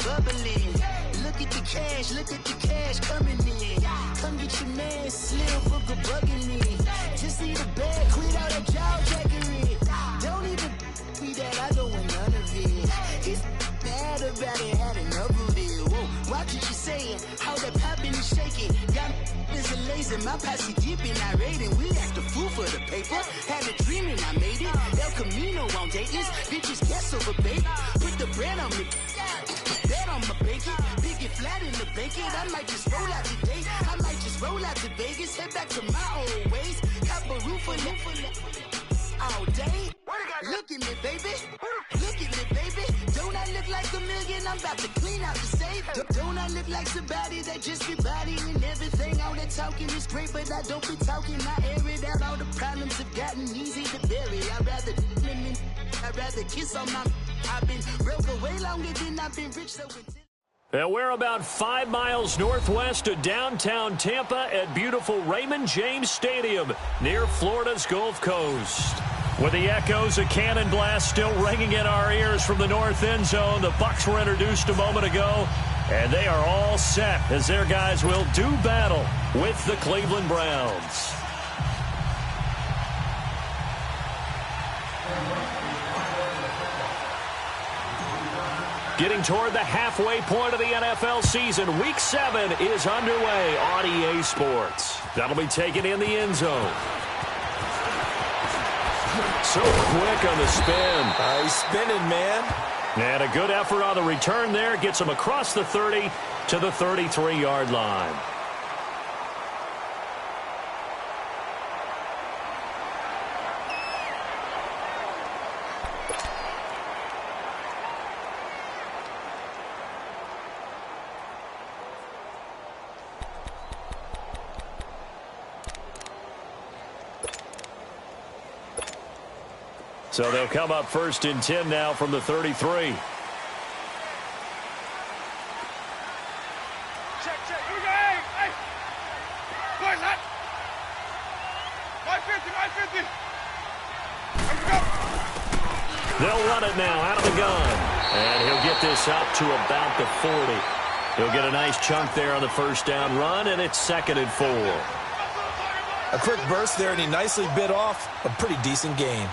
bubbling. Look at the cash coming in. Come get your man Slim Booker bugging me. Just need a bag, quit out that jaw jackery. Don't even be that, I don't want none of it. He's mad about it, had enough of it. Whoa, watch what you saying, how that poppin' and shaking. Got is a lazy, my posse dipping, I raiding. We act a fool for the paper. Had a dream and I made it. El Camino on Dayton's, bitches guess over baby. Put the bread on me, bet on my bacon. Big it flat in the bacon. I might just roll out today. I might just roll out to Vegas. Head back to my old ways. Have a roof for all day. Look at me, baby. Look at me, baby. Don't I look like a million? I'm about to clean out the safe. Don't I look like somebody that just be bodying everything? All that talking is great, but I don't be talking. I air it out. All the problems have gotten easy to bury. I'd rather kiss on my. I've been broke way longer than I've been rich. So. And we're about 5 miles northwest of downtown Tampa at beautiful Raymond James Stadium near Florida's Gulf Coast. With the echoes of cannon blast still ringing in our ears from the north end zone, the Bucs were introduced a moment ago, and they are all set as their guys will do battle with the Cleveland Browns. Getting toward the halfway point of the NFL season, Week 7 is underway on EA Sports. That'll be taken in the end zone. So quick on the spin. He's spinning, man. And a good effort on the return there. Gets him across the 30 to the 33-yard line. So they'll come up 1st and 10 now from the 33. Check. Here we go. Hey. Boys, hot. 550. Here we go. They'll run it now out of the gun. And he'll get this up to about the 40. He'll get a nice chunk there on the first down run, and it's 2nd and 4. A quick burst there, and he nicely bit off a pretty decent gain.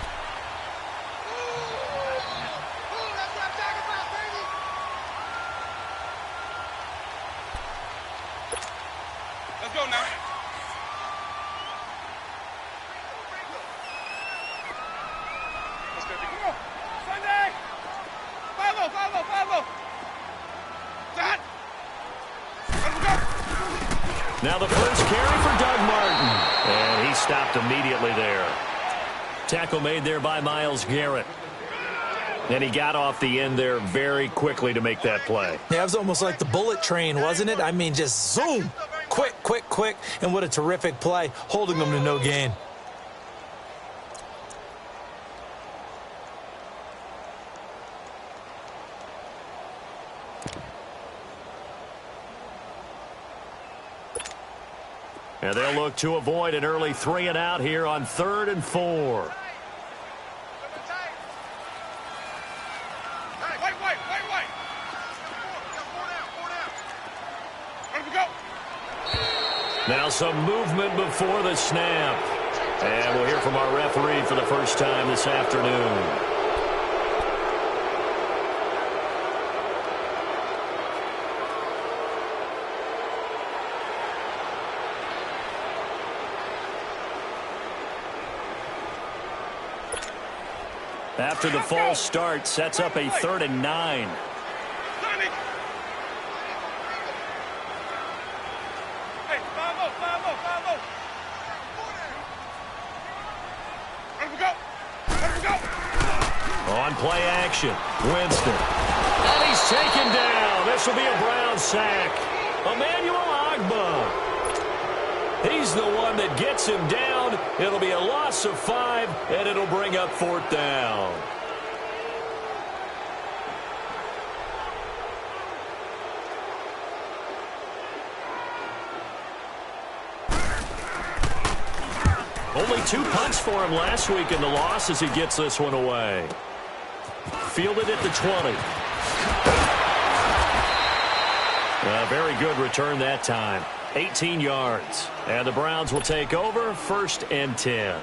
Now the first carry for Doug Martin. And he stopped immediately there. Tackle made there by Myles Garrett. And he got off the end there very quickly to make that play. Yeah, it was almost like the bullet train, wasn't it? I mean, just zoom. Quick. And what a terrific play, holding them to no gain. And they'll look to avoid an early 3 and out here on 3rd and 4. Wait. Where we go? Now some movement before the snap. And we'll hear from our referee for the first time this afternoon. After the false start, sets up a 3rd and 9. Hey, 5-0. Where we go? On play action, Winston. And he's taken down. This will be a Brown sack. Emmanuel Ogbah. He's the one that gets him down. It'll be a loss of 5, and it'll bring up 4th down. Only 2 punts for him last week in the loss as he gets this one away. Fielded at the 20. A very good return that time. 18 yards. And the Browns will take over 1st and 10.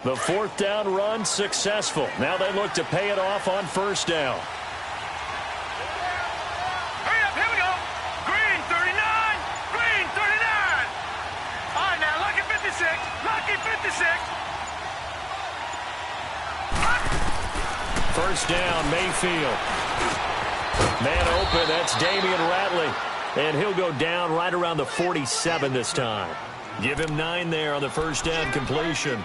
The 4th down run successful. Now they look to pay it off on 1st down. Hurry up, here we go. Green 39, green 39. All right, now lucky 56, lucky 56. 1st down, Mayfield. Man open, that's Damian Ratley. And he'll go down right around the 47 this time. Give him 9 there on the 1st down completion.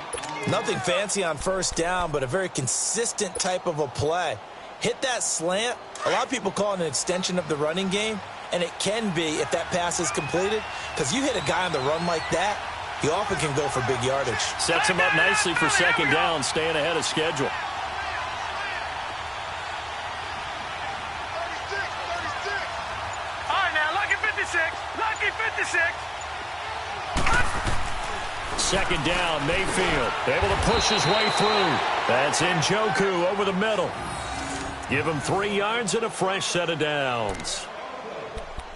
Nothing fancy on 1st down, but a very consistent type of a play. Hit that slant. A lot of people call it an extension of the running game, and it can be if that pass is completed, because you hit a guy on the run like that, he often can go for big yardage. Sets him up nicely for 2nd down, staying ahead of schedule. 36. All right, now lucky 56, lucky 56. 2nd down, Mayfield. Able to push his way through. That's Njoku over the middle. Give him 3 yards and a fresh set of downs.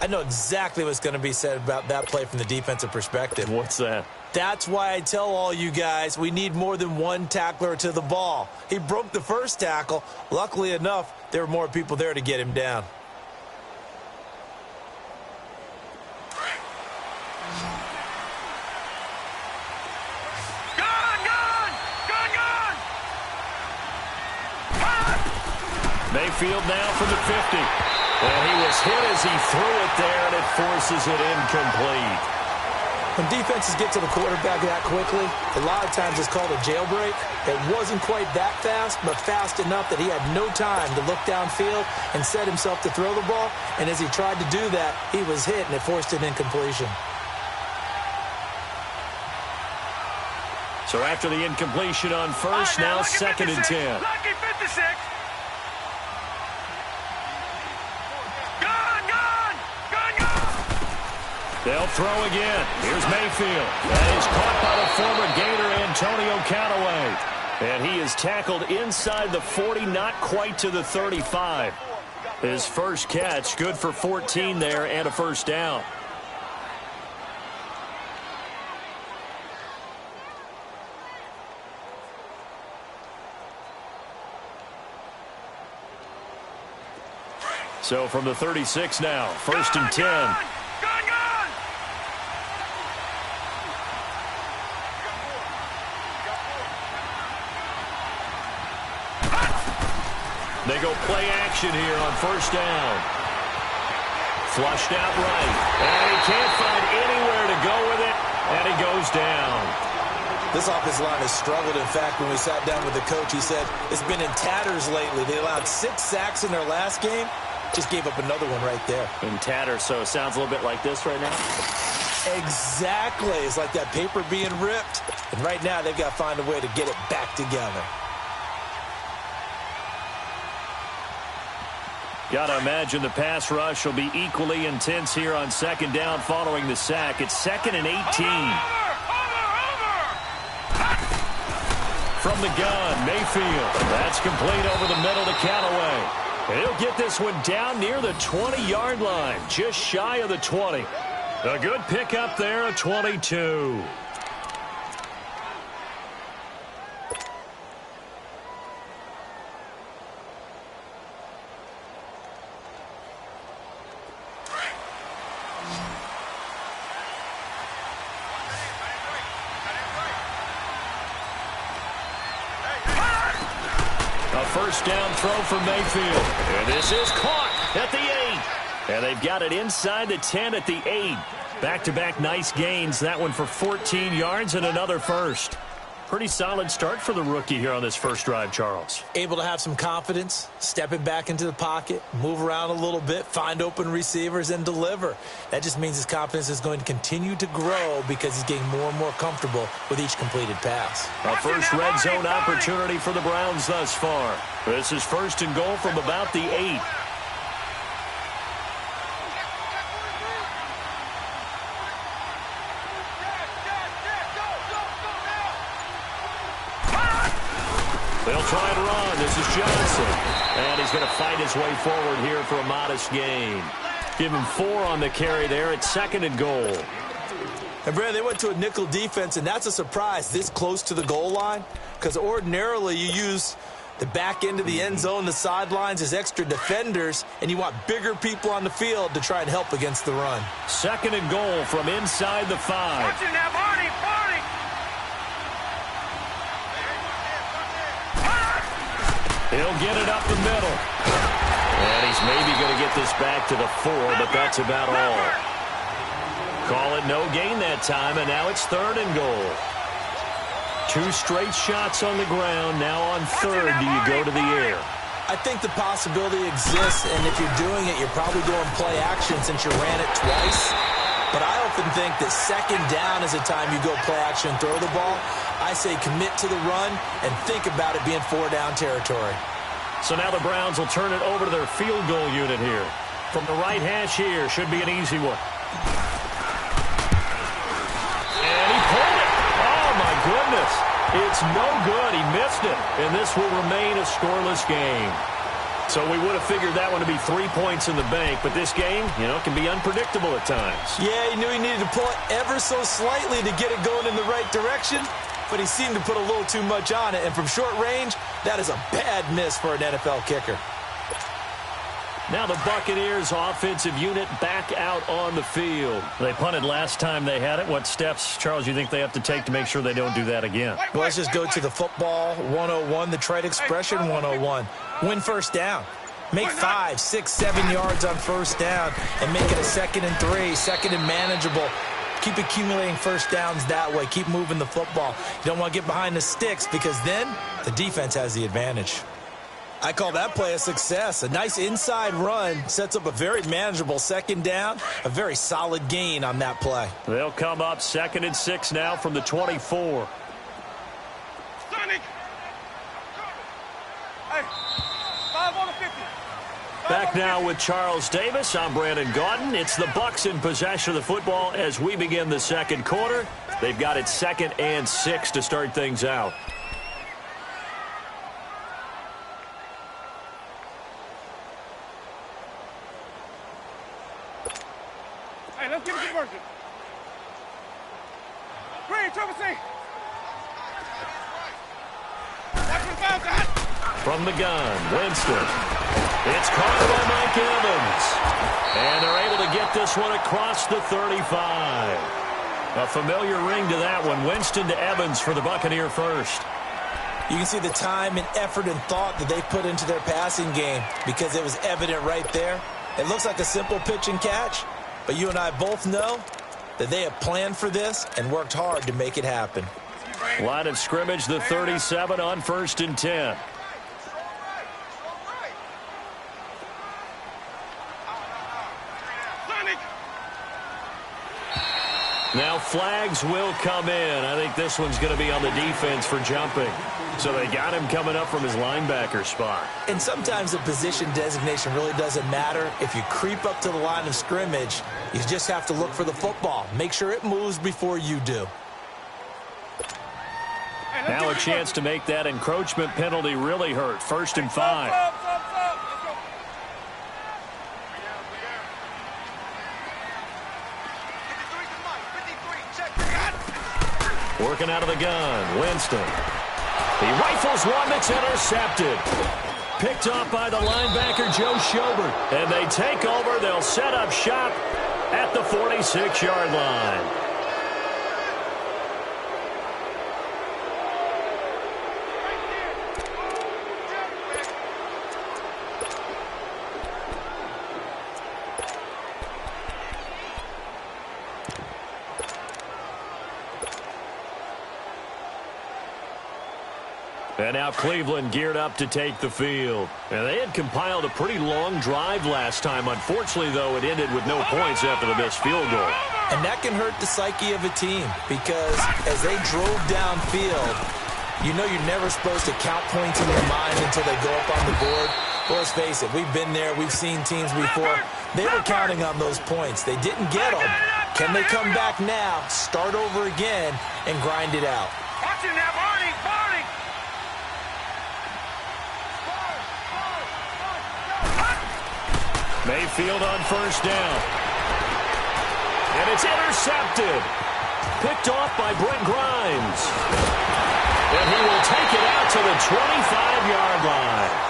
I know exactly what's going to be said about that play from the defensive perspective. What's that? That's why I tell all you guys we need more than one tackler to the ball. He broke the 1st tackle. Luckily enough, there were more people there to get him down. Mayfield now from the 50. And he was hit as he threw it there, and it forces it incomplete. When defenses get to the quarterback that quickly, a lot of times it's called a jailbreak. It wasn't quite that fast, but fast enough that he had no time to look downfield and set himself to throw the ball. And as he tried to do that, he was hit, and it forced an incompletion. So after the incompletion on 1st, now 2nd and 10. Lucky 56. They'll throw again. Here's Mayfield. That is caught by the former Gator, Antonio Callaway. And he is tackled inside the 40, not quite to the 35. His first catch, good for 14 there and a 1st down. So from the 36 now, 1st and 10. They go play action here on 1st down. Flushed out right. And he can't find anywhere to go with it. And he goes down. This offensive line has struggled. In fact, when we sat down with the coach, he said it's been in tatters lately. They allowed 6 sacks in their last game. Just gave up another one right there. In tatters, so it sounds a little bit like this right now? Exactly. It's like that paper being ripped. And right now, they've got to find a way to get it back together. Got to imagine the pass rush will be equally intense here on 2nd down following the sack. It's 2nd and 18. From the gun, Mayfield. That's complete over the middle to Callaway. And he'll get this one down near the 20-yard line, just shy of the 20. A good pickup there, a 22. First down throw for Mayfield. And this is caught at the 8. And they've got it inside the 10 at the 8. Back-to-back nice gains. That one for 14 yards and another first. Pretty solid start for the rookie here on this first drive, Charles. Able to have some confidence, stepping back into the pocket, move around a little bit, find open receivers, and deliver. That just means his confidence is going to continue to grow because he's getting more and more comfortable with each completed pass. A first red zone opportunity for the Browns thus far. This is first and goal from about the 8. They'll try and run. This is Johnson. And he's going to fight his way forward here for a modest gain. Give him 4 on the carry there at second and goal. And, Brad, they went to a nickel defense, and that's a surprise this close to the goal line because ordinarily you use the back end of the end zone, the sidelines as extra defenders, and you want bigger people on the field to try and help against the run. Second and goal from inside the 5. Watch it now, Barney. He'll get it up the middle. And he's maybe going to get this back to the 4, but that's about all. Call it no gain that time, and now it's third and goal. 2 straight shots on the ground. Now on third, do you go to the air? I think the possibility exists, and if you're doing it, you're probably going play action since you ran it twice. But I often think that second down is a time you go play action and throw the ball. I say commit to the run and think about it being 4-down territory. So now the Browns will turn it over to their field goal unit here. From the right hash here, should be an easy one. And he pulled it. Oh, my goodness. It's no good. He missed it. And this will remain a scoreless game. So we would have figured that one to be 3 points in the bank, but this game, can be unpredictable at times. Yeah, he knew he needed to pull it ever so slightly to get it going in the right direction, but he seemed to put a little too much on it, and from short range, that is a bad miss for an NFL kicker. Now the Buccaneers offensive unit back out on the field. They punted last time they had it. What steps, Charles, you think they have to take to make sure they don't do that again? Well, let's just go to the football 101, the trade expression 101. Win first down. Make 5, 6, 7 yards on first down and make it a 2nd and 3, 2nd and manageable. Keep accumulating first downs that way. Keep moving the football. You don't want to get behind the sticks because then the defense has the advantage. I call that play a success. A nice inside run sets up a very manageable 2nd down, a very solid gain on that play. They'll come up 2nd and 6 now from the 24. Sonic. Hey, 5 on the 50. Back now with Charles Davis. I'm Brandon Gaudin. It's the Bucs in possession of the football as we begin the second quarter. They've got it 2nd and 6 to start things out. Hey, let's get a conversion. Green, Trevor C. Watch for the foul, God. From the gun, Winston. It's caught by Mike Evans. And they're able to get this one across the 35. A familiar ring to that one. Winston to Evans for the Buccaneer first. You can see the time and effort and thought that they put into their passing game because it was evident right there. It looks like a simple pitch and catch, but you and I both know that they have planned for this and worked hard to make it happen. Line of scrimmage, the 37 on 1st and 10. Now flags will come in. I think this one's going to be on the defense for jumping. So they got him coming up from his linebacker spot. And sometimes the position designation really doesn't matter. If you creep up to the line of scrimmage, you just have to look for the football. Make sure it moves before you do. Now a chance to make that encroachment penalty really hurt. 1st and 5. Working out of the gun, Winston. He rifles one that's intercepted. Picked off by the linebacker, Joe Schobert. And they take over. They'll set up shop at the 46-yard line. And now Cleveland geared up to take the field. And they had compiled a pretty long drive last time. Unfortunately, though, it ended with no points after the missed field goal. And that can hurt the psyche of a team because as they drove downfield, you know you're never supposed to count points in your mind until they go up on the board. But let's face it, we've been there. We've seen teams before. They were counting on those points. They didn't get them. Can they come back now, start over again, and grind it out? Watch it now, Barney! Barney! Mayfield on first down. And it's intercepted. Picked off by Brent Grimes. And he will take it out to the 25-yard line.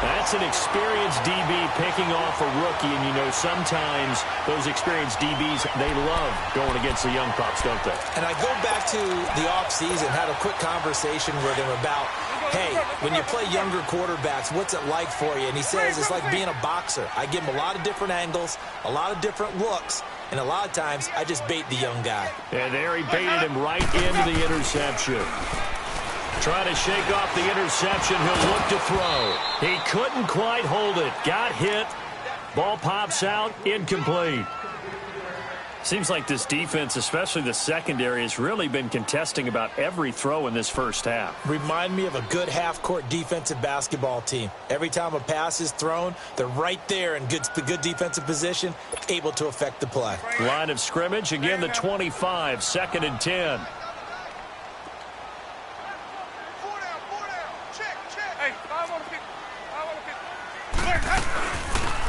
That's an experienced DB picking off a rookie, and you know sometimes those experienced DBs, they love going against the young pups, don't they? And I go back to the offseason, had a quick conversation with him about, hey, when you play younger quarterbacks, what's it like for you? And he says it's like being a boxer. I give him a lot of different angles, a lot of different looks, and a lot of times I just bait the young guy. And there he baited him right into the interception. Trying to shake off the interception. He'll look to throw. He couldn't quite hold it. Got hit. Ball pops out. Incomplete. Seems like this defense, especially the secondary, has really been contesting about every throw in this first half. Remind me of a good half-court defensive basketball team. Every time a pass is thrown, they're right there in good defensive position, able to affect the play. Line of scrimmage, again the 25, 2nd and 10.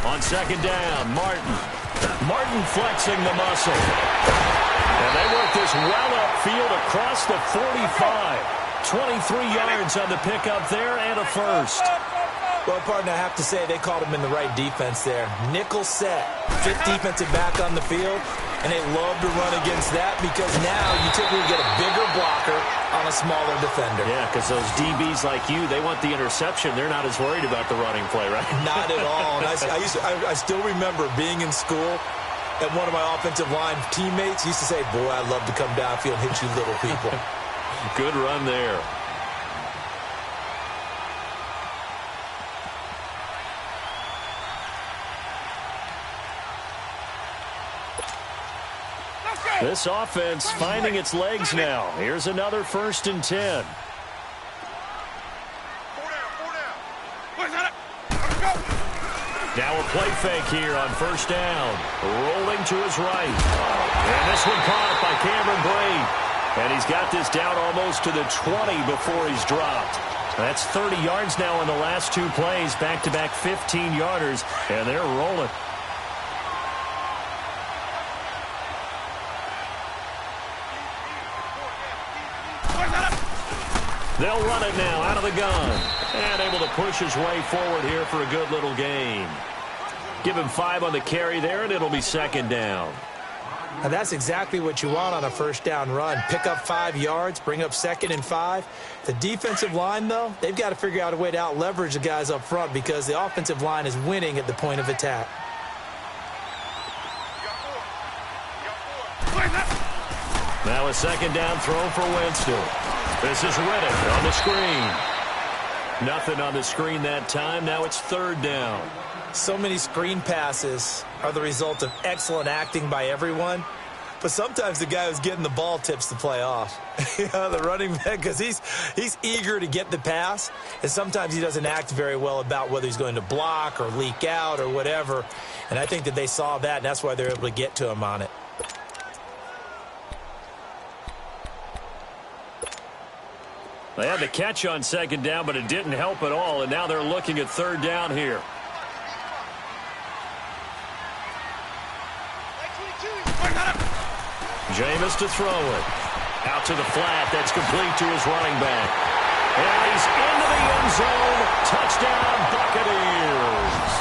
On second down, Martin flexing the muscle. And they work this well upfield across the 45. 23 yards on the pickup there and a first. Well, partner, I have to say they called him in the right defense there. Nickel set, fit defensive back on the field, and they love to run against that because now you typically get a bigger blocker on a smaller defender. Yeah, because those DBs like you, they want the interception. They're not as worried about the running play, right? Not at all. And I still remember being in school, and one of my offensive line teammates used to say, boy, I love to come downfield and hit you little people. Good run there. This offense finding its legs now. Here's another 1st and 10. Now a play fake here on first down. Rolling to his right. And this one caught by Cameron Brate. And he's got this down almost to the 20 before he's dropped. That's 30 yards now in the last 2 plays. Back-to-back 15-yarders. And they're rolling. They'll run it now out of the gun. And able to push his way forward here for a good little gain. Give him 5 on the carry there, and it'll be 2nd down. Now that's exactly what you want on a first down run. Pick up 5 yards, bring up 2nd and 5. The defensive line, though, they've got to figure out a way to out-leverage the guys up front because the offensive line is winning at the point of attack. Now a 2nd down throw for Winston. This is Riddick on the screen. Nothing on the screen that time. Now it's 3rd down. So many screen passes are the result of excellent acting by everyone. But sometimes the guy who's getting the ball tips the play off. The running back, because he's eager to get the pass. And sometimes he doesn't act very well about whether he's going to block or leak out or whatever. And I think that they saw that, and that's why they're able to get to him on it. They had the catch on 2nd down, but it didn't help at all, and now they're looking at 3rd down here. Jameis to throw it. Out to the flat. That's complete to his running back. And he's into the end zone. Touchdown, Buccaneers.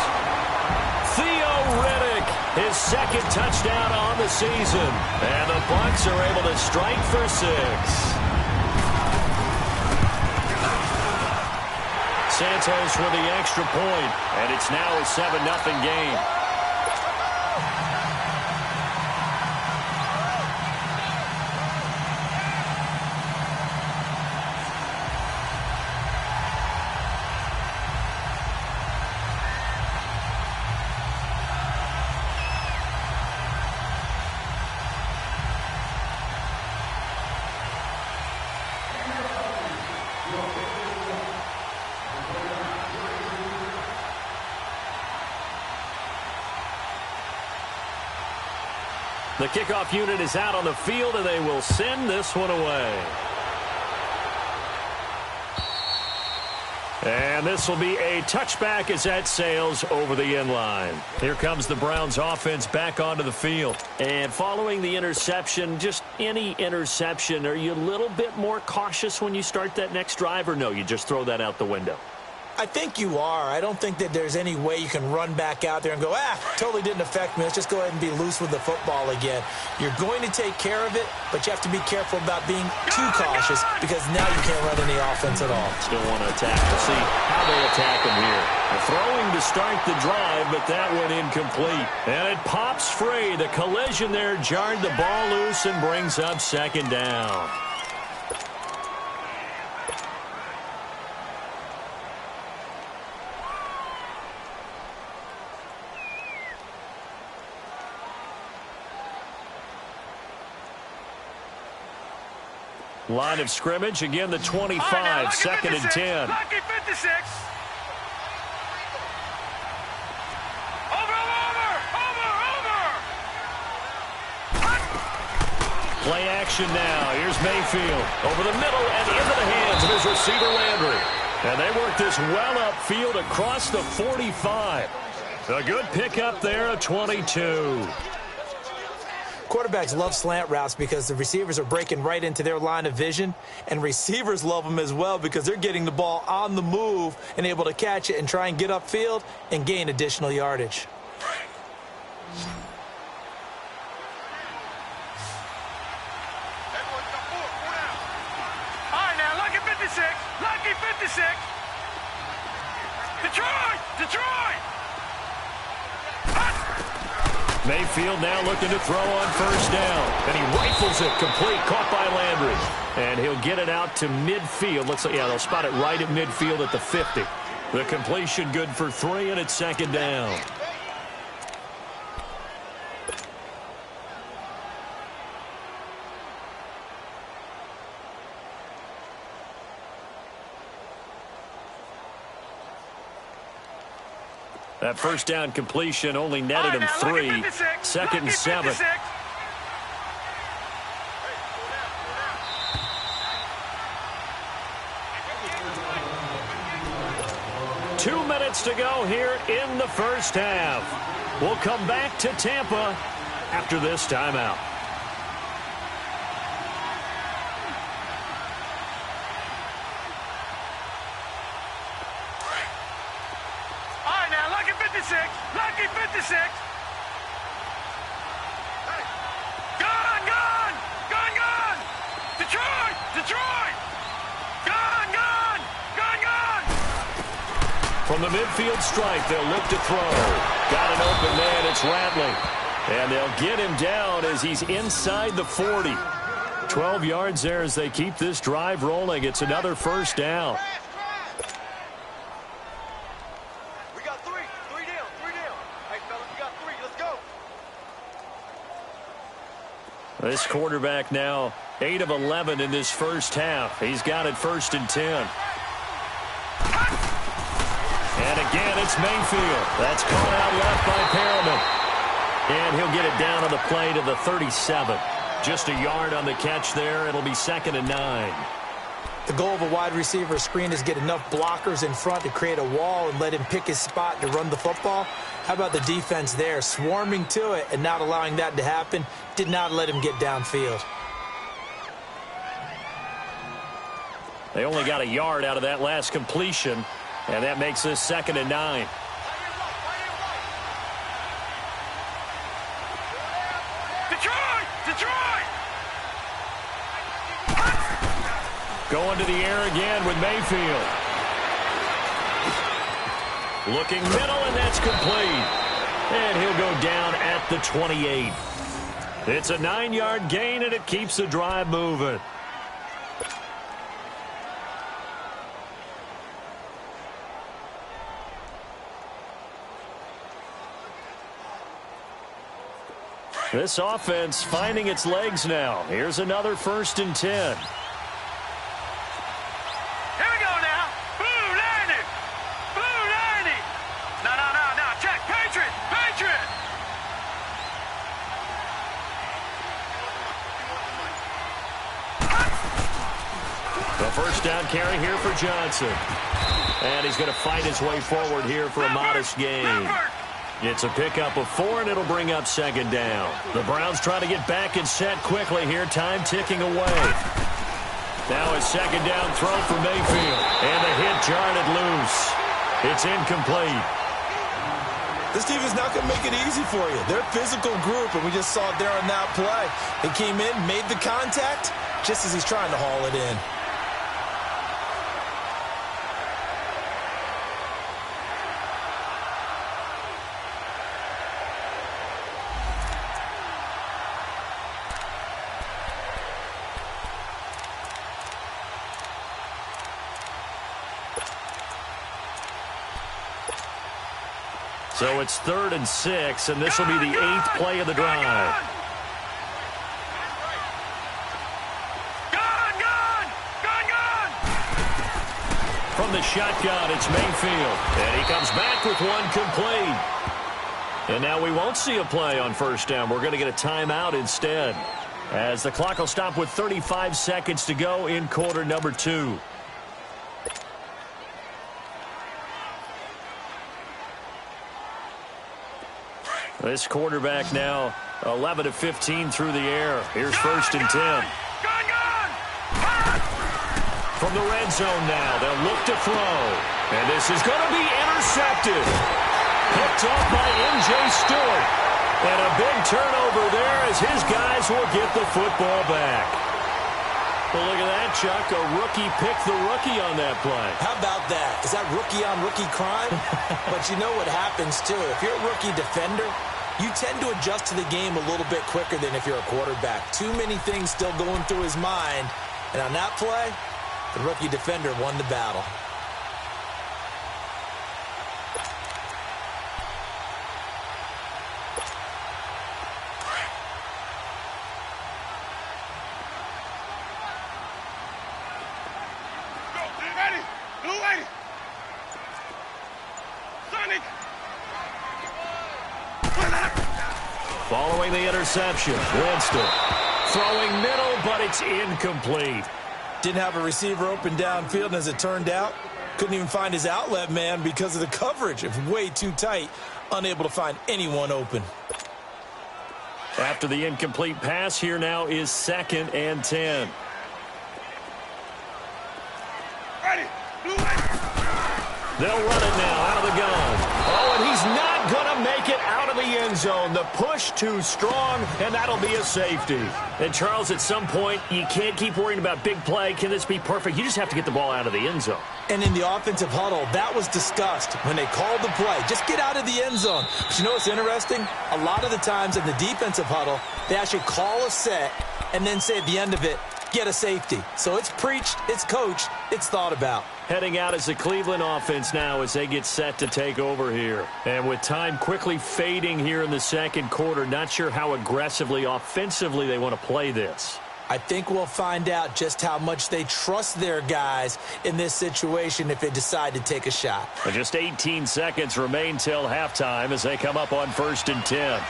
Theo Riddick, his 2nd touchdown on the season. And the Bucs are able to strike for 6. Santos with the extra point, and it's now a 7-0 game. The kickoff unit is out on the field, and they will send this one away. And this will be a touchback as that sails over the end line. Here comes the Browns offense back onto the field. And following the interception, just any interception, are you a little bit more cautious when you start that next drive, or no, you just throw that out the window? I think you are. I don't think that there's any way you can run back out there and go, totally didn't affect me. Let's just go ahead and be loose with the football again. You're going to take care of it, but you have to be careful about being too cautious because now you can't run any offense at all. Still want to attack. We'll see how they attack him here. They're throwing to start the drive, but that one incomplete. And it pops free. The collision there jarred the ball loose and brings up second down. Line of scrimmage, again the 25, second and 10. Lucky 56. Over. Play action now. Here's Mayfield. Over the middle and into the hands of his receiver Landry. And they work this well upfield across the 45. A good pickup there, a 22. Quarterbacks love slant routes because the receivers are breaking right into their line of vision, and receivers love them as well because they're getting the ball on the move and able to catch it and try and get upfield and gain additional yardage. All right, now, lucky 56. Lucky 56. Detroit! Mayfield now looking to throw on first down. And he rifles it complete, caught by Landry. And he'll get it out to midfield. They'll spot it right at midfield at the 50. The completion good for 3, and it's second down. That first down completion only netted him 3. Second and 7. 2 minutes to go here in the first half. We'll come back to Tampa after this timeout. Lucky 56. Gone. Detroit. Gone. From the midfield stripe, they'll look to throw. Got an open man. It's Rattling. And they'll get him down as he's inside the 40. 12 yards there as they keep this drive rolling. It's another first down. This quarterback now 8 of 11 in this first half. He's got it first and 10. And again, it's Mayfield. That's caught out left by Perriman. And he'll get it down on the play to the 37. Just a yard on the catch there. It'll be second and 9. The goal of a wide receiver screen is get enough blockers in front to create a wall and let him pick his spot to run the football. How about the defense there? Swarming to it and not allowing that to happen. Did not let him get downfield. They only got a yard out of that last completion, and that makes this second and 9. Detroit! Going to the air again with Mayfield. Looking middle, and that's complete. And he'll go down at the 28. It's a 9-yard gain, and it keeps the drive moving. This offense finding its legs now. Here's another first and 10. Here first down carry here for Johnson. And he's going to fight his way forward here for a modest gain. It's a pickup of 4, and it'll bring up second down. The Browns trying to get back and set quickly here. Time ticking away. Now a second down throw for Mayfield. And the hit jarred it loose. It's incomplete. This team is not going to make it easy for you. They're a physical group, and we just saw it there on that play. He came in, made the contact, just as he's trying to haul it in. So it's 3rd and 6, and this will be the 8th play of the drive. From the shotgun, it's Mayfield. And he comes back with one complete. And now we won't see a play on first down. We're going to get a timeout instead, as the clock will stop with 35 seconds to go in quarter number 2. This quarterback now 11 of 15 through the air. Here's 1st and 10. From the red zone now, they'll look to throw. And this is going to be intercepted. Picked off by M.J. Stewart. And a big turnover there as his guys will get the football back. Well, look at that, Chuck. A rookie picked the rookie on that play. How about that? Is that rookie-on-rookie crime? But you know what happens, too. If you're a rookie defender, you tend to adjust to the game a little bit quicker than if you're a quarterback. Too many things still going through his mind. And on that play, the rookie defender won the battle. Following the interception, Winston throwing middle, but it's incomplete. Didn't have a receiver open downfield, and as it turned out, couldn't even find his outlet man because of the coverage. It was way too tight, unable to find anyone open. After the incomplete pass, here now is 2nd and 10. They'll run it now out of the gun. Oh, and he's not going to make it out of the end zone. The push too strong, and that'll be a safety. And, Charles, at some point, you can't keep worrying about big play. Can this be perfect? You just have to get the ball out of the end zone. And in the offensive huddle, that was discussed when they called the play. Just get out of the end zone. But you know what's interesting? A lot of the times in the defensive huddle, they actually call a set and then say at the end of it, get a safety. So it's preached, it's coached, it's thought about. Heading out is the Cleveland offense now as they get set to take over here. And with time quickly fading here in the second quarter, not sure how aggressively, offensively they want to play this. I think we'll find out just how much they trust their guys in this situation if they decide to take a shot. And just 18 seconds remain till halftime as they come up on 1st and 10.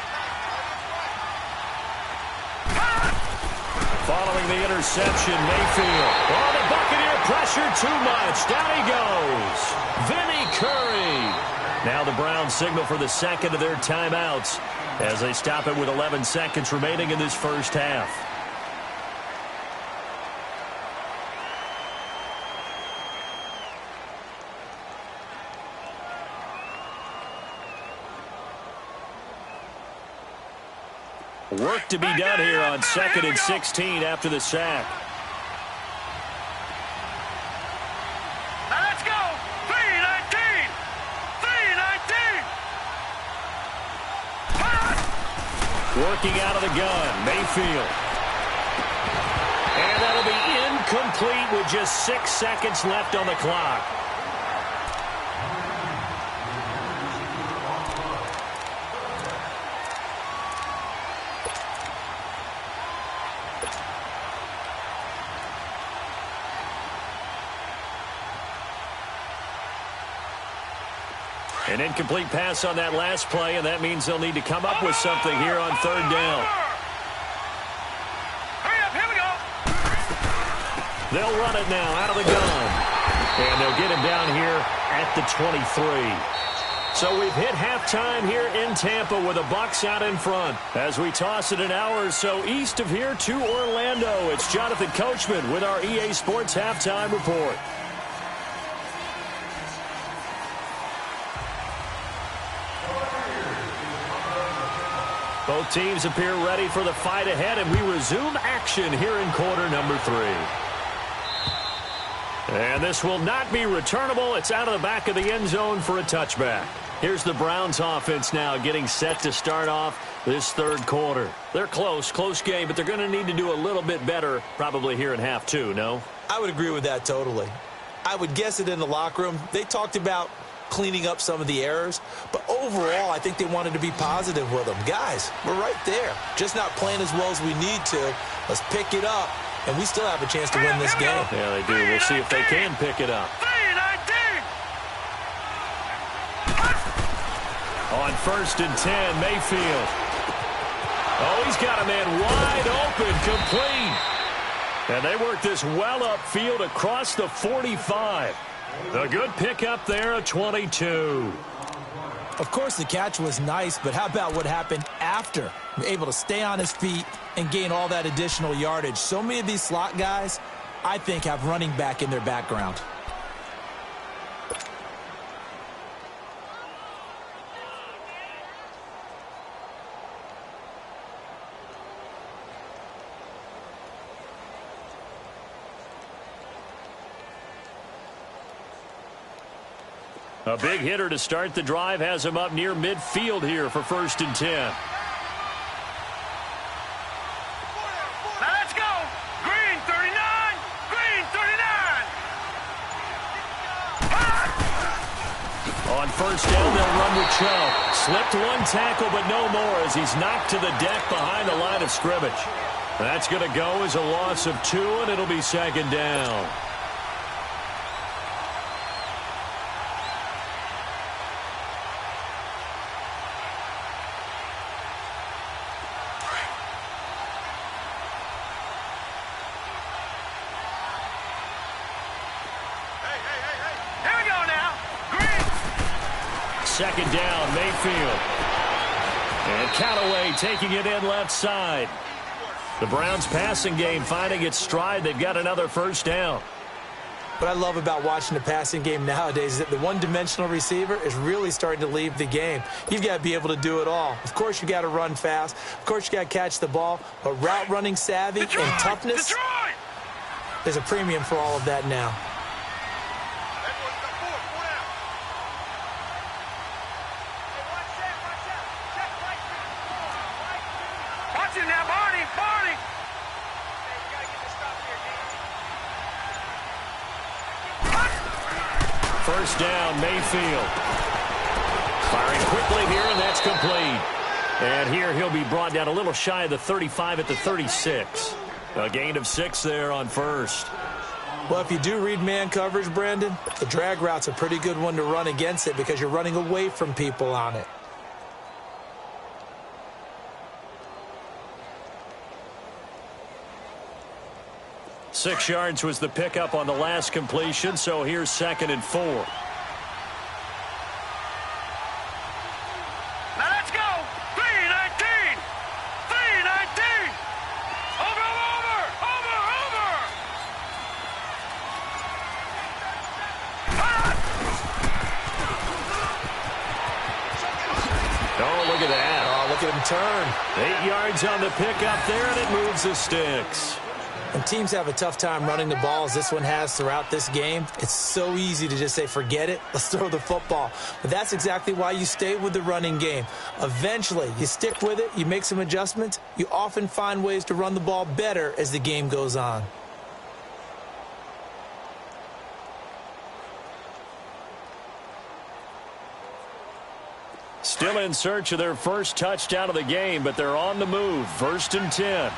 Following the interception, Mayfield. Oh, the Buccaneer pressure too much. Down he goes. Vinny Curry. Now the Browns signal for the second of their timeouts as they stop it with 11 seconds remaining in this first half. Work to be done here on 2nd and 16 after the sack. Now let's go. 3-19. 3-19. Working out of the gun, Mayfield. And that'll be incomplete with just 6 seconds left on the clock. An incomplete pass on that last play, and that means they'll need to come up with something here on 3rd down. Hurry up, here we go. They'll run it now out of the gun. And they'll get him down here at the 23. So we've hit halftime here in Tampa with the Bucs out in front. As we toss it an hour or so east of here to Orlando, it's Jonathan Coachman with our EA Sports Halftime Report. Both teams appear ready for the fight ahead, and we resume action here in quarter number 3. And this will not be returnable. It's out of the back of the end zone for a touchback. Here's the Browns offense now getting set to start off this third quarter. They're close game, but they're going to need to do a little bit better probably here in half 2, no? I would agree with that totally. I would guess it in the locker room. They talked about cleaning up some of the errors, but overall I think they wanted to be positive with them. Guys, we're right there. Just not playing as well as we need to. Let's pick it up, and we still have a chance to win this game. Yeah, they do. We'll see if they can pick it up. On 1st and 10, Mayfield. Oh, he's got a man wide open, complete. And they work this well upfield across the 45. A good pickup there at 22. Of course, the catch was nice, but how about what happened after? Able to stay on his feet and gain all that additional yardage. So many of these slot guys, I think, have running back in their background. A big hitter to start the drive has him up near midfield here for 1st and 10. Now let's go. Green 39. Green 39. On 1st down, they'll run with Chubb. Slipped one tackle, but no more as he's knocked to the deck behind the line of scrimmage. That's going to go as a loss of 2, and it'll be 2nd down. Second down, Mayfield. And Callaway taking it in left side. The Browns passing game finding its stride. They've got another 1st down. What I love about watching the passing game nowadays is that the one-dimensional receiver is really starting to leave the game. You've got to be able to do it all. Of course, you got to run fast. Of course, you got to catch the ball. But route running savvy and toughness, there's a premium for all of that now. First down, Mayfield. Firing quickly here, and that's complete. And here he'll be brought down a little shy of the 35 at the 36. A gain of 6 there on 1st. Well, if you do read man coverage, Brandon, the drag route's a pretty good one to run against it because you're running away from people on it. Six yards was the pickup on the last completion, so here's 2nd and 4. Now let's go. 319. 319. Over. Oh, look at that. Oh, look at him turn. 8 yards on the pickup there, and it moves the sticks. When teams have a tough time running the ball, as this one has throughout this game, it's so easy to just say, forget it, let's throw the football. But that's exactly why you stay with the running game. Eventually, you stick with it, you make some adjustments, you often find ways to run the ball better as the game goes on. Still in search of their first touchdown of the game, but they're on the move. 1st and 10.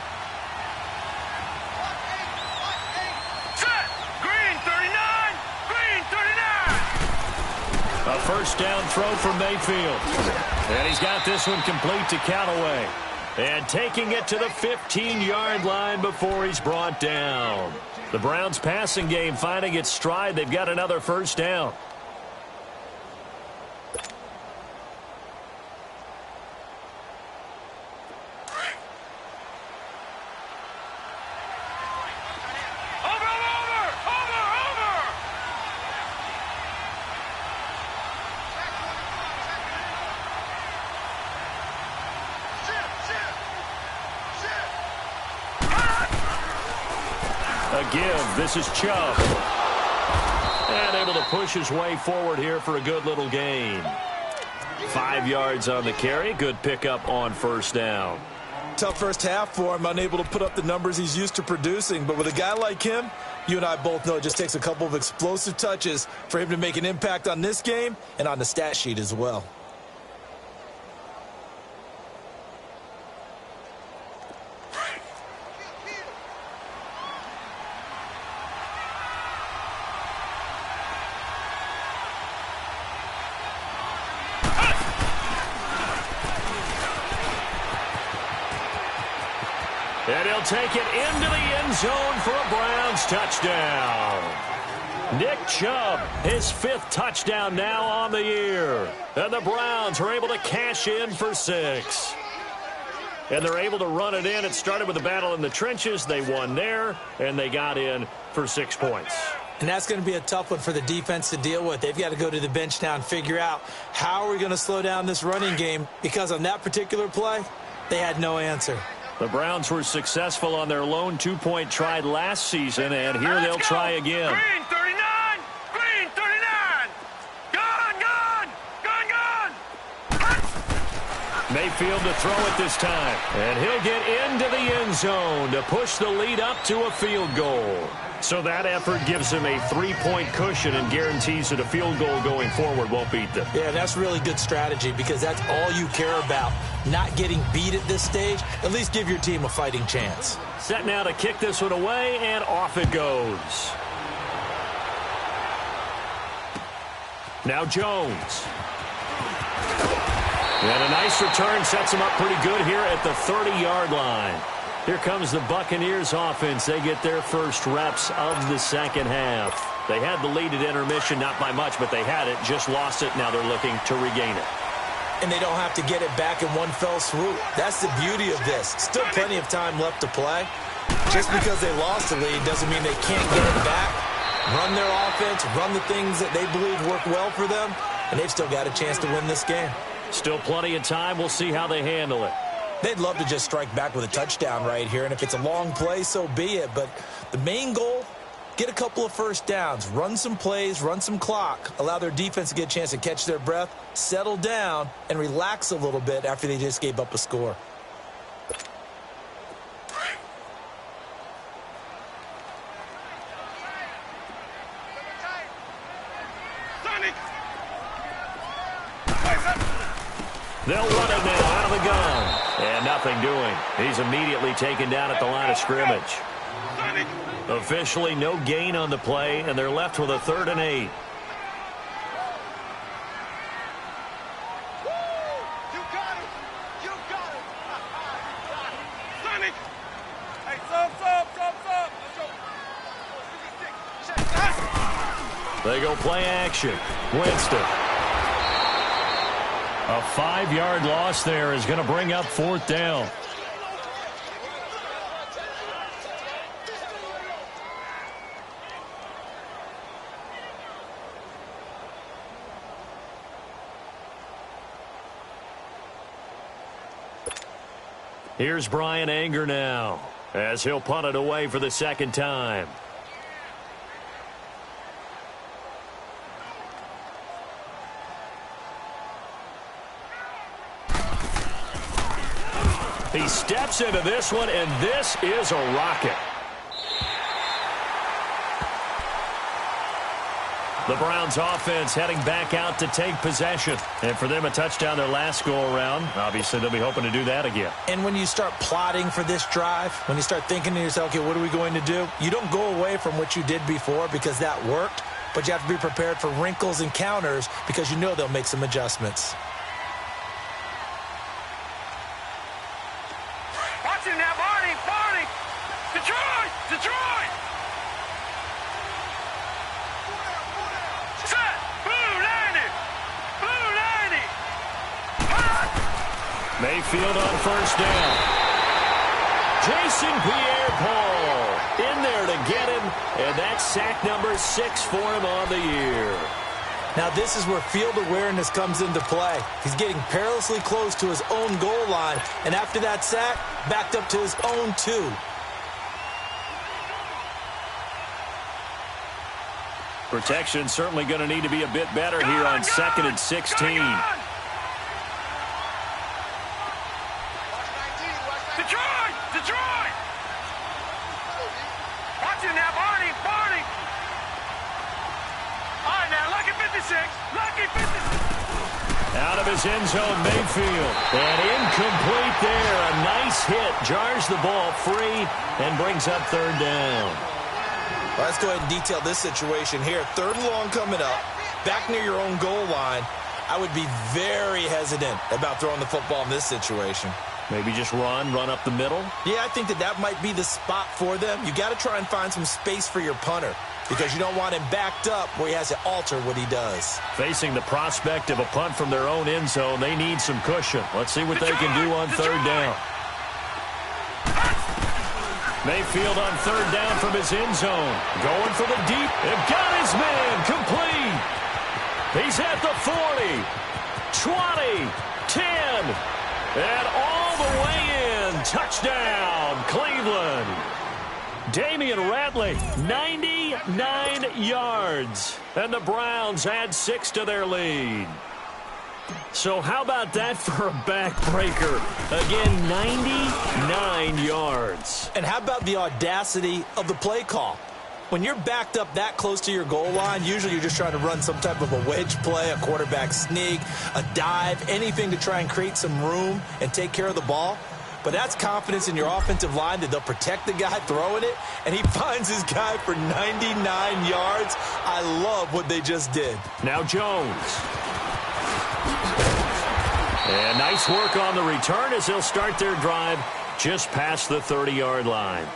A first down throw for Mayfield. And he's got this one complete to Callaway. And taking it to the 15-yard line before he's brought down. The Browns' passing game finding its stride. They've got another first down. Give. This is Chubb. And able to push his way forward here for a good little gain. 5 yards on the carry. Good pickup on first down. Tough first half for him, unable to put up the numbers he's used to producing. But with a guy like him, you and I both know it just takes a couple of explosive touches for him to make an impact on this game and on the stat sheet as well. And he'll take it into the end zone for a Browns touchdown. Nick Chubb, his 5th touchdown now on the year. And the Browns are able to cash in for 6. And they're able to run it in. It started with a battle in the trenches. They won there, and they got in for 6 points. And that's going to be a tough one for the defense to deal with. They've got to go to the bench now and figure out how are we going to slow down this running game, because on that particular play, they had no answer. The Browns were successful on their lone 2-point try last season, and here they'll try again. Green 39! Green 39! Gone! Gone! Gone! Gone! Mayfield to throw it this time, and he'll get into the end zone to push the lead up to a field goal. So that effort gives him a 3-point cushion and guarantees that a field goal going forward won't beat them. Yeah, that's really good strategy, because that's all you care about. Not getting beat at this stage. At least give your team a fighting chance. Set now to kick this one away, and off it goes. Now Jones. And a nice return sets him up pretty good here at the 30-yard line. Here comes the Buccaneers offense. They get their first reps of the second half. They had the lead at intermission, not by much, but they had it, just lost it. Now they're looking to regain it. And they don't have to get it back in one fell swoop. That's the beauty of this. Still plenty of time left to play. Just because they lost the lead doesn't mean they can't get it back. Run their offense, run the things that they believe work well for them, and they've still got a chance to win this game. Still plenty of time. We'll see how they handle it. They'd love to just strike back with a touchdown right here, and if it's a long play, so be it. But the main goal, get a couple of first downs, run some plays, run some clock, allow their defense to get a chance to catch their breath, settle down, and relax a little bit after they just gave up a score. They'll run it now out of the gun. And nothing doing. He's immediately taken down at the line of scrimmage. Officially no gain on the play, and they're left with a 3rd and 8. They go play action. Winston. A 5-yard loss there is going to bring up 4th down. Here's Brian Anger now, as he'll punt it away for the 2nd time. He steps into this one, and this is a rocket. The Browns offense heading back out to take possession. And for them, a touchdown their last go-around. Obviously, they'll be hoping to do that again. And when you start plotting for this drive, when you start thinking to yourself, okay, what are we going to do? You don't go away from what you did before because that worked, but you have to be prepared for wrinkles and counters because you know they'll make some adjustments. Mayfield on first down. Jason Pierre-Paul in there to get him, and that's sack number 6 for him on the year. Now this is where field awareness comes into play. He's getting perilously close to his own goal line, and after that sack, backed up to his own 2. Protection certainly going to need to be a bit better here on 2nd and 16. Detroit! Watch it now, Barney! All right, now, lucky 56! Lucky 56! Out of his end zone, Mayfield. And incomplete there. A nice hit. Jars the ball free and brings up 3rd down. Well, let's go ahead and detail this situation here. 3rd and long coming up. Back near your own goal line. I would be very hesitant about throwing the football in this situation. Maybe just run up the middle? Yeah, I think that might be the spot for them. You got to try and find some space for your punter because you don't want him backed up where he has to alter what he does. Facing the prospect of a punt from their own end zone, they need some cushion. Let's see what they can do on 3rd down. Mayfield on 3rd down from his end zone. Going for the deep. They've got his man. Complete. He's at the 40, 20, 10, and all the way in. Touchdown, Cleveland. Damian Ratley, 99 yards. And the Browns add 6 to their lead. So how about that for a backbreaker? Again, 99 yards. And how about the audacity of the play call? When you're backed up that close to your goal line, usually you're just trying to run some type of a wedge play, a quarterback sneak, a dive, anything to try and create some room and take care of the ball. But that's confidence in your offensive line that they'll protect the guy throwing it, and he finds his guy for 99 yards. I love what they just did. Now Jones. And nice work on the return as they'll start their drive just past the 30-yard line.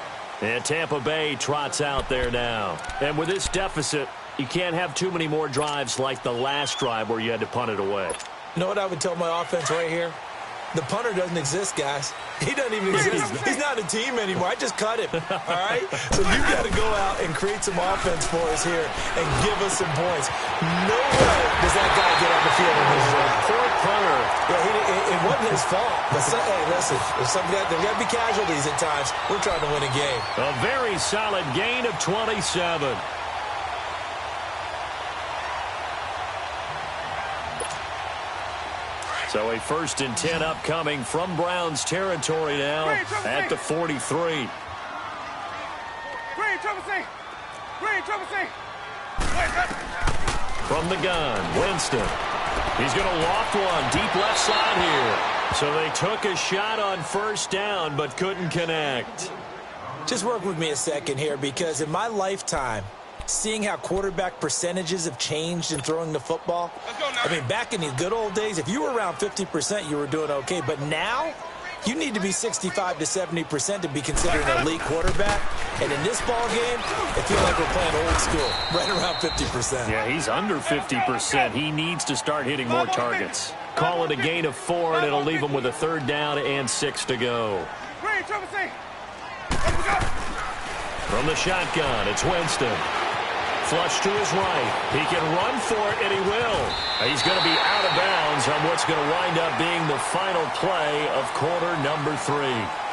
And Tampa Bay trots out there now. And with this deficit, you can't have too many more drives like the last drive where you had to punt it away. You know what I would tell my offense right here? The punter doesn't exist, guys. He doesn't even exist. He's not a team anymore. I just cut him, all right? So you've got to go out and create some offense for us here and give us some points. No way does that guy get on the field in this drive. Poor punter. Yeah, it wasn't his fault. But, hey, listen, there's got to be casualties at times. We're trying to win a game. A very solid gain of 27. So a 1st and 10 upcoming from Browns territory now at the 43. Green, From the gun, Winston. He's going to loft one deep left side here. So they took a shot on 1st down but couldn't connect. Just work with me a second here because in my lifetime, seeing how quarterback percentages have changed in throwing the football. I mean, back in the good old days, if you were around 50%, you were doing okay. But now, you need to be 65 to 70% to be considered an elite quarterback. And in this ball game, it feels like we're playing old school, right around 50%. Yeah, he's under 50%. He needs to start hitting more targets. Call it a gain of 4, and it'll leave him with a 3rd down and 6 to go. From the shotgun, it's Winston. Flush to his right. He can run for it, and he will. He's going to be out of bounds on what's going to wind up being the final play of quarter number 3.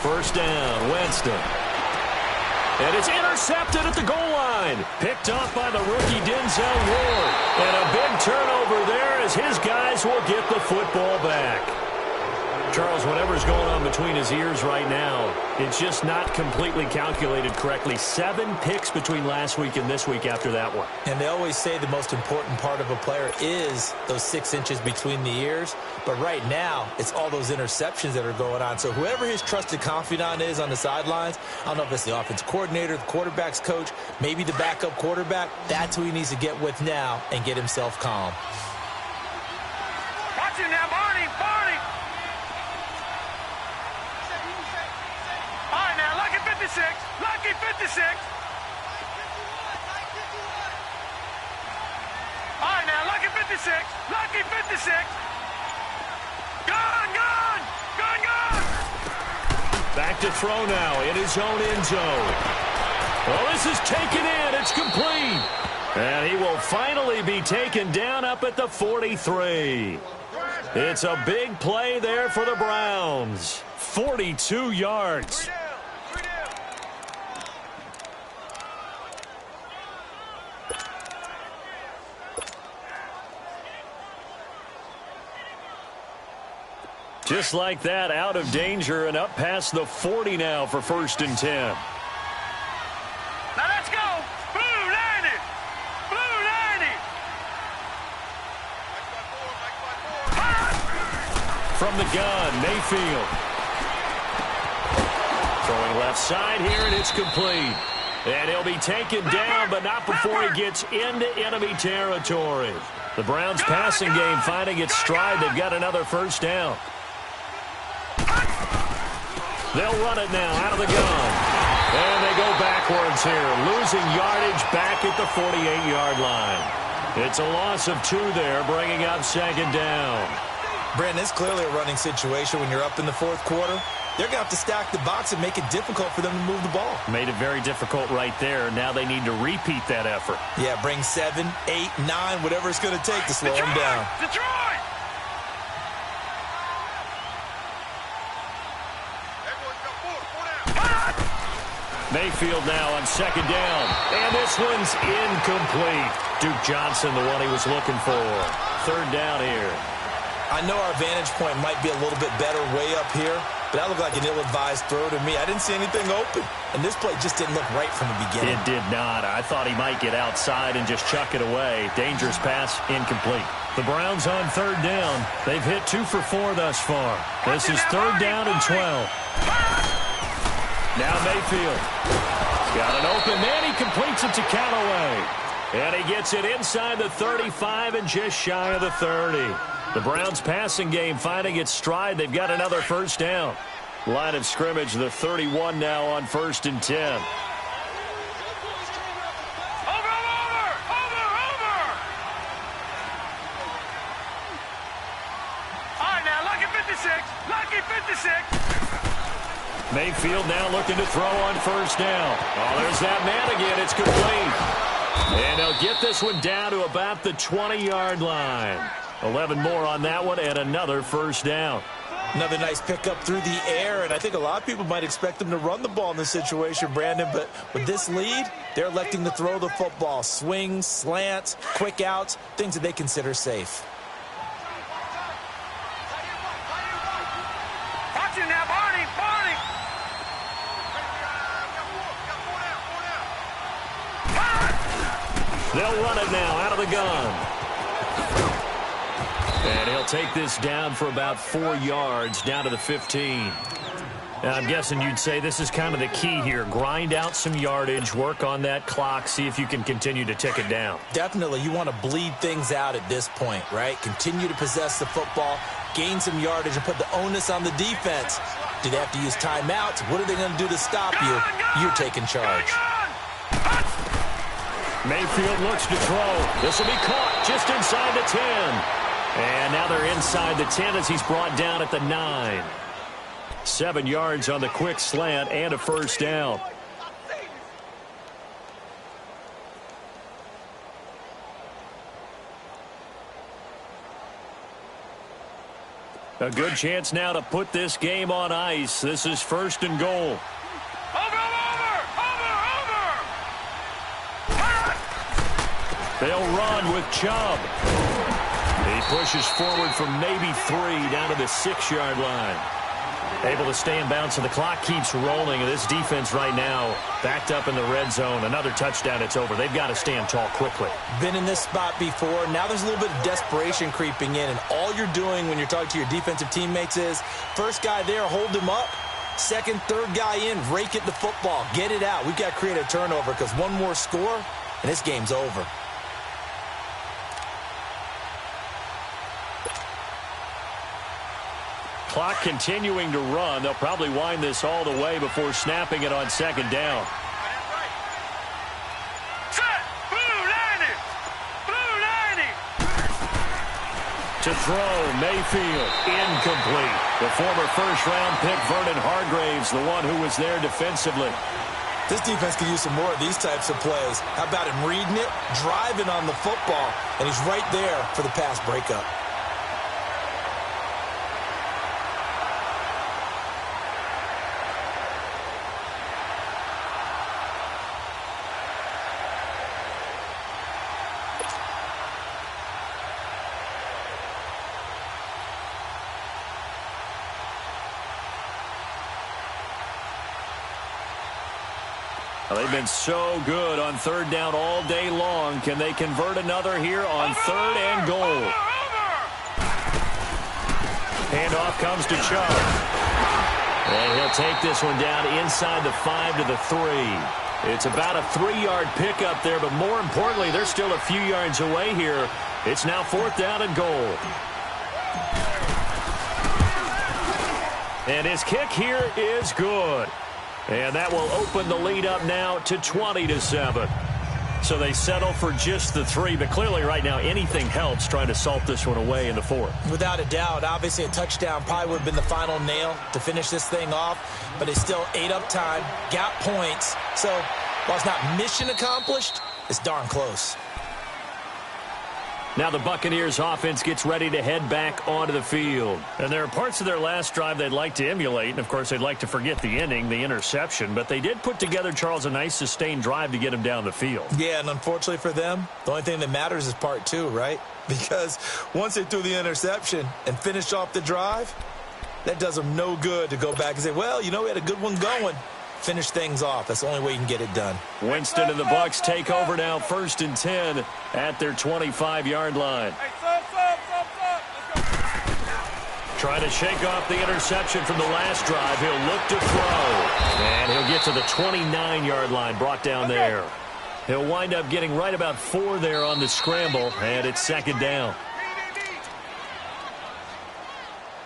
First down, Winston. And it's intercepted at the goal line. Picked off by the rookie Denzel Ward. And a big turnover there as his guys will get the football back. Charles, whatever's going on between his ears right now, it's just not completely calculated correctly. 7 picks between last week and this week after that one. And they always say the most important part of a player is those 6 inches between the ears. But right now, it's all those interceptions that are going on. So whoever his trusted confidant is on the sidelines, I don't know if it's the offense coordinator, the quarterback's coach, maybe the backup quarterback, that's who he needs to get with now and get himself calm. Watch it now, Barney, Barney. All right, now, lucky 56, lucky 56. All right, now, lucky 56, lucky 56. Gone, gone, gone, gone. Back to throw now in his own end zone. Well, this is taken in. It's complete. And he will finally be taken down up at the 43. It's a big play there for the Browns. 42 yards. Just like that, out of danger and up past the 40 now for 1st and 10. Now let's go. Blue 90. Blue 90. From the gun, Mayfield. Throwing left side here, and it's complete. And he'll be taken down, but not before he gets into enemy territory. The Browns passing game finding its stride. They've got another 1st down. They'll run it now out of the gun. And they go backwards here, losing yardage back at the 48-yard line. It's a loss of 2 there, bringing up 2nd down. Brandon, it's clearly a running situation when you're up in the 4th quarter. They're going to have to stack the box and make it difficult for them to move the ball. Made it very difficult right there. Now they need to repeat that effort. Yeah, bring 7, 8, 9, whatever it's going to take to slow them down. Detroit! Mayfield now on 2nd down. And this one's incomplete. Duke Johnson, the one he was looking for. 3rd down here. I know our vantage point might be a little bit better way up here, but that looked like an ill-advised throw to me. I didn't see anything open, and this play just didn't look right from the beginning. It did not. I thought he might get outside and just chuck it away. Dangerous pass, incomplete. The Browns on 3rd down. They've hit 2 for 4 thus far. This is 3rd down and 12. Now Mayfield. Got an open man. He completes it to Callaway. And he gets it inside the 35 and just shy of the 30. The Browns passing game finding its stride. They've got another 1st down. Line of scrimmage, the 31 now on 1st and 10. Over! All right, now, lucky 56. Lucky 56. Mayfield now looking to throw on 1st down. Oh, there's that man again. It's complete. And they'll get this one down to about the 20-yard line. 11 more on that one and another 1st down. Another nice pickup through the air, and I think a lot of people might expect them to run the ball in this situation, Brandon, but with this lead, they're electing to throw the football. Swings, slants, quick outs, things that they consider safe. Watch it now, Barney, Barney. They'll run it now out of the gun. And he'll take this down for about 4 yards, down to the 15. Now, I'm guessing you'd say this is kind of the key here. Grind out some yardage, work on that clock, see if you can continue to tick it down. Definitely, you want to bleed things out at this point, right? Continue to possess the football, gain some yardage, and put the onus on the defense. Do they have to use timeouts? What are they going to do to stop you? You're taking charge. Mayfield looks to throw. This will be caught just inside the 10. And now they're inside the 10 as he's brought down at the 9. 7 yards on the quick slant and a 1st down. A good chance now to put this game on ice. This is 1st and goal. They'll run with Chubb. He pushes forward from maybe 3 down to the 6-yard line. Able to stay in bounds, so the clock keeps rolling. And this defense right now backed up in the red zone. Another touchdown, it's over. They've got to stand tall quickly. Been in this spot before. Now there's a little bit of desperation creeping in. And all you're doing when you're talking to your defensive teammates is, first guy there, hold him up. Second, third guy in, rake at the football. Get it out. We've got to create a turnover because one more score, and this game's over. Clock continuing to run. They'll probably wind this all the way before snapping it on second down. Set! Blue 90! Blue 90! To throw, Mayfield, incomplete. The former first-round pick, Vernon Hargraves, the one who was there defensively. This defense could use some more of these types of plays. How about him reading it, driving on the football, and he's right there for the pass breakup. They've been so good on third down all day long. Can they convert another here on third and goal? Handoff comes to Chubb. And he'll take this one down inside the 5 to the 3. It's about a 3-yard pickup there, but more importantly, they're still a few yards away here. It's now 4th down and goal. And his kick here is good. And that will open the lead up now to 20-7. So they settle for just the 3, but clearly right now anything helps trying to salt this one away in the 4th. Without a doubt, obviously a touchdown probably would have been the final nail to finish this thing off, but it's still ate up time, got points. So while it's not mission accomplished, it's darn close. Now the Buccaneers offense gets ready to head back onto the field. And there are parts of their last drive they'd like to emulate. And, of course, they'd like to forget the inning, the interception. But they did put together, Charles, a nice sustained drive to get him down the field. Yeah, and unfortunately for them, the only thing that matters is part 2, right? Because once they threw the interception and finished off the drive, that does them no good to go back and say, well, you know, we had a good one going. Finish things off. That's the only way you can get it done. Winston and the Bucs take over now, 1st and 10 at their 25-yard line. Hey, stop. Let's go. Trying to shake off the interception from the last drive. He'll look to throw. And he'll get to the 29-yard line, brought down there. He'll wind up getting right about 4 there on the scramble, and it's 2nd down.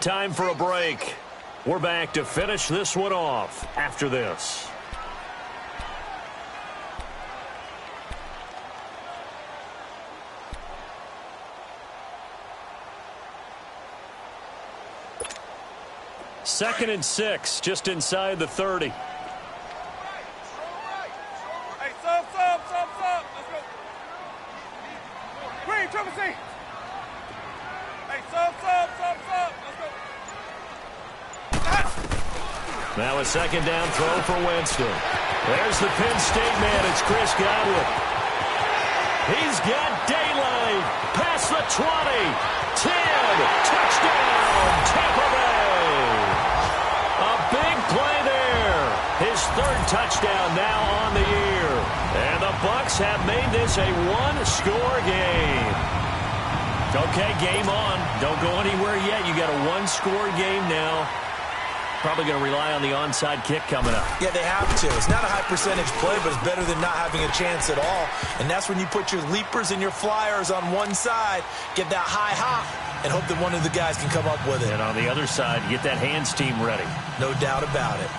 Time for a break. We're back to finish this one off after this. Second and 6, just inside the 30. Hey, stop. Let's go. Green, triple C. Hey, stop. Let's go. Now a 2nd down throw for Winston. There's the Penn State man. It's Chris Godwin. He's got daylight. Past the 20. 10. Touchdown, Tampa Bay. A big play there. His 3rd touchdown now on the year. And the Bucs have made this a 1-score game. Okay, game on. Don't go anywhere yet. You got a 1-score game now. Probably going to rely on the onside kick coming up. Yeah, they have to. It's not a high percentage play, but it's better than not having a chance at all. And that's when you put your leapers and your flyers on one side, get that high hop, and hope that one of the guys can come up with it. And on the other side, get that hands team ready. No doubt about it.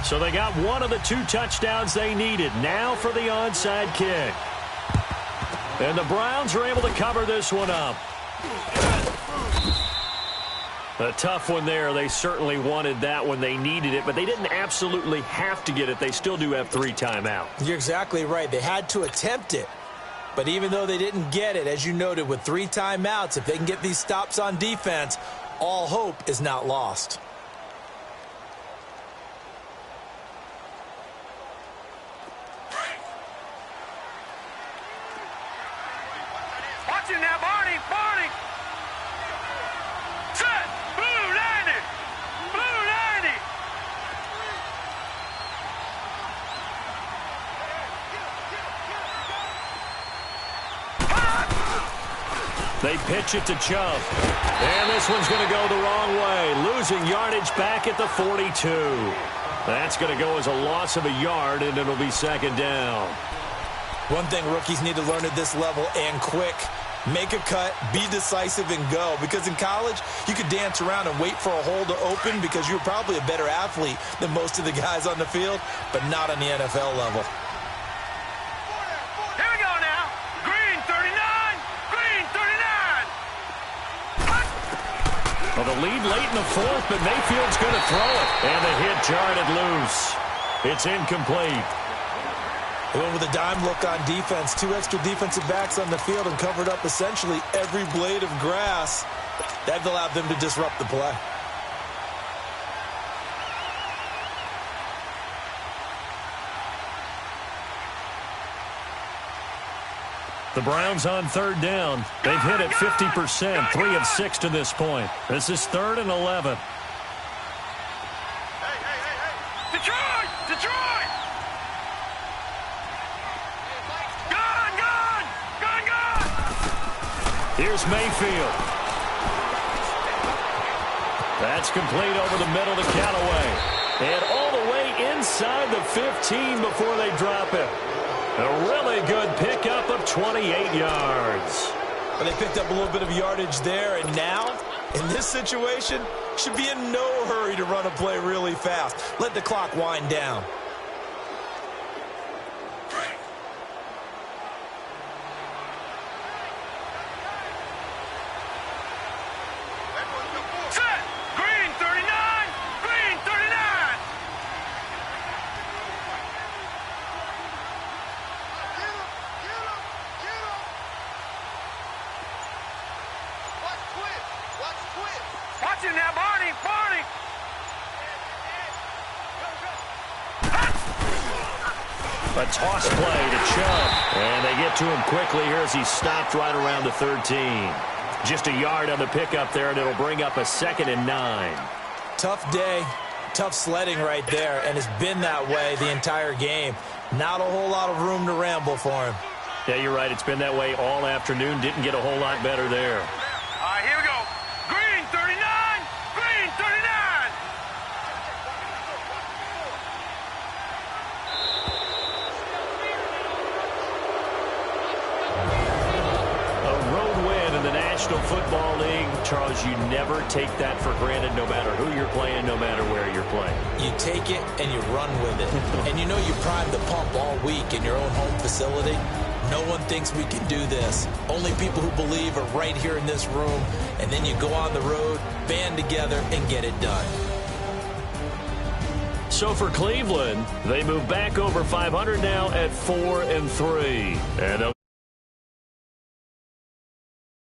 So they got one of the 2 touchdowns they needed. Now for the onside kick. And the Browns are able to cover this one up. A tough one there. They certainly wanted that one. They needed it, but they didn't absolutely have to get it. They still do have 3 timeouts. You're exactly right. They had to attempt it. But even though they didn't get it, as you noted, with 3 timeouts, if they can get these stops on defense, all hope is not lost. Watch it now, Barney. Barney. Set. Blue 90. Blue 90. They pitch it to Chubb. And this one's going to go the wrong way. Losing yardage back at the 42. That's going to go as a loss of a yard, and it'll be second down. One thing rookies need to learn at this level, and quick, make a cut, be decisive, and go. Because in college, you could dance around and wait for a hole to open because you're probably a better athlete than most of the guys on the field, but not on the NFL level. Here we go now. Green 39. Green 39. Well, the lead late in the fourth, but Mayfield's going to throw it. And the hit jarred it loose. It's incomplete. They went with a dime look on defense. 2 extra defensive backs on the field and covered up essentially every blade of grass. That allowed them to disrupt the play. The Browns on third down. They've hit it 50%, 3 of 6 to this point. This is 3rd and 11. Hey. Detroit. Detroit. Gun. Here's Mayfield. That's complete over the middle to Callaway. And all the way inside the 15 before they drop it. A really good pickup of 28 yards. But they picked up a little bit of yardage there, and now, in this situation, should be in no hurry to run a play really fast. Let the clock wind down. Set. Green 39. Green 39. Watch it now, Barney. Barney. A toss play to Chubb. And they get to him quickly here as he's stopped right around the 13. Just a yard on the pickup there, and it'll bring up a 2nd and 9. Tough day, tough sledding right there, and it's been that way the entire game. Not a whole lot of room to ramble for him. Yeah, you're right. It's been that way all afternoon. Didn't get a whole lot better there. All right, here we go. Green 39. Green 39. A road win in the National Football League. Charles, you never take that for granted no matter who you're playing, no matter where you're playing. You take it and you run with it. And you know you primed the pump all week in your own home facility. No one thinks we can do this. Only people who believe are right here in this room. And then you go on the road, band together, and get it done. So for Cleveland, they move back over 500 now at 4-3. And